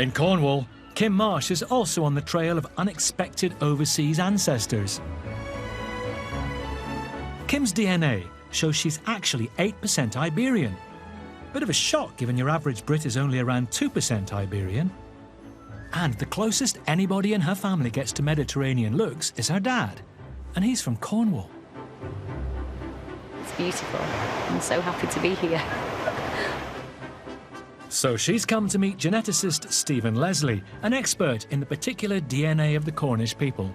In Cornwall, Kim Marsh is also on the trail of unexpected overseas ancestors. Kim's DNA shows she's actually 8% Iberian. Bit of a shock given your average Brit is only around 2% Iberian. And the closest anybody in her family gets to Mediterranean looks is her dad, and he's from Cornwall. It's beautiful. I'm so happy to be here. So she's come to meet geneticist Stephen Leslie, an expert in the particular DNA of the Cornish people.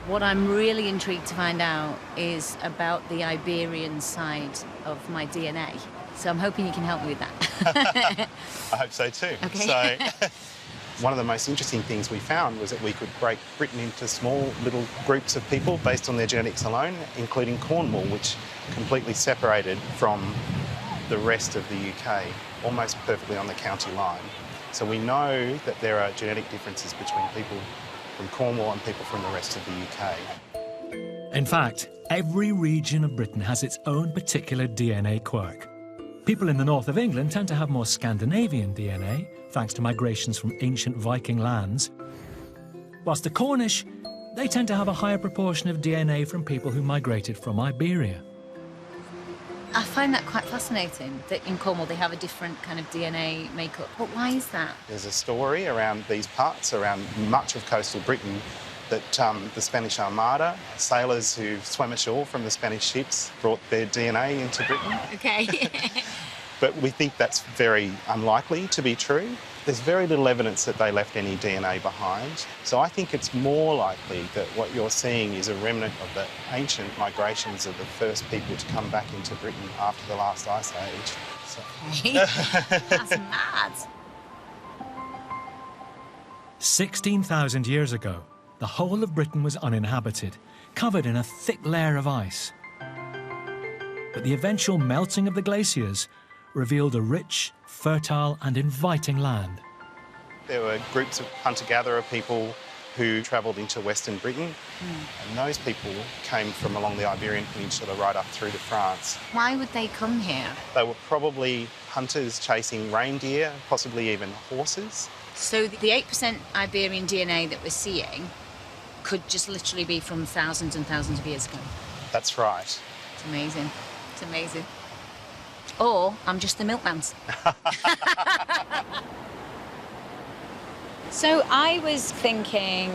What I'm really intrigued to find out is about the Iberian side of my DNA. So I'm hoping you can help me with that. I hope so too. Okay. So, one of the most interesting things we found was that we could break Britain into small little groups of people based on their genetics alone, including Cornwall, which completely separated from the rest of the UK, almost perfectly on the county line. So we know that there are genetic differences between people from Cornwall and people from the rest of the UK. In fact, every region of Britain has its own particular DNA quirk. People in the north of England tend to have more Scandinavian DNA, thanks to migrations from ancient Viking lands. Whilst the Cornish, they tend to have a higher proportion of DNA from people who migrated from Iberia. I find that quite fascinating, that in Cornwall they have a different kind of DNA makeup. But why is that? There's a story around these parts, around much of coastal Britain, that the Spanish Armada, sailors who swam ashore from the Spanish ships, brought their DNA into Britain. Okay. But we think that's very unlikely to be true. There's very little evidence that they left any DNA behind. So I think it's more likely that what you're seeing is a remnant of the ancient migrations of the first people to come back into Britain after the last ice age. So. That's mad. 16,000 years ago, the whole of Britain was uninhabited, covered in a thick layer of ice. But the eventual melting of the glaciers revealed a rich, fertile and inviting land. There were groups of hunter-gatherer people who travelled into Western Britain, and those people came from along the Iberian Peninsula right up through to France. Why would they come here? They were probably hunters chasing reindeer, possibly even horses. So the 8% Iberian DNA that we're seeing could just literally be from thousands and thousands of years ago. That's right. It's amazing. It's amazing. Or I'm just the milkmans. So I was thinking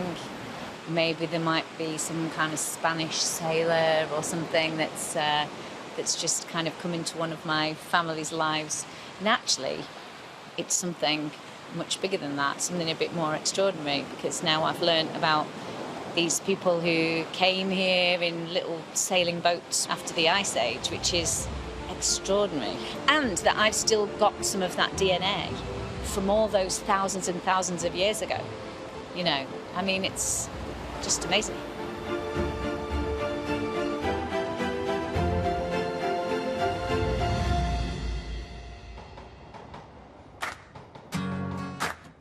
maybe there might be some kind of Spanish sailor or something that's just kind of come into one of my family's lives. And actually, it's something much bigger than that, something a bit more extraordinary, because now I've learned about these people who came here in little sailing boats after the Ice Age, which is extraordinary. And that I've still got some of that DNA from all those thousands and thousands of years ago. You know, I mean, it's just amazing.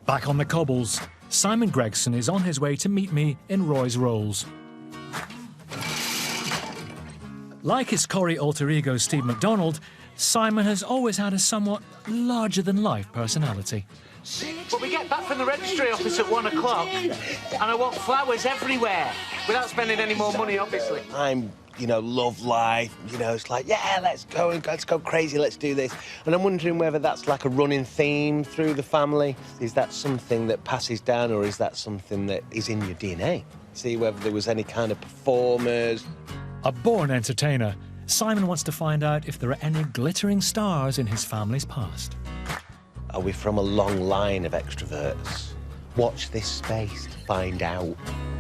Back on the cobbles, Simon Gregson is on his way to meet me in Roy's Rolls. Like his Corrie alter ego Steve MacDonald, Simon has always had a somewhat larger-than-life personality. But we get back from the registry office at 1 o'clock, and I want flowers everywhere, without spending any more money, obviously. I'm, love life, it's like, yeah, let's go crazy, let's do this. And I'm wondering whether that's like a running theme through the family. Is that something that passes down, or is that something that is in your DNA? See whether there was any kind of performers. A born entertainer, Simon wants to find out if there are any glittering stars in his family's past. Are we from a long line of extroverts? Watch this space to find out.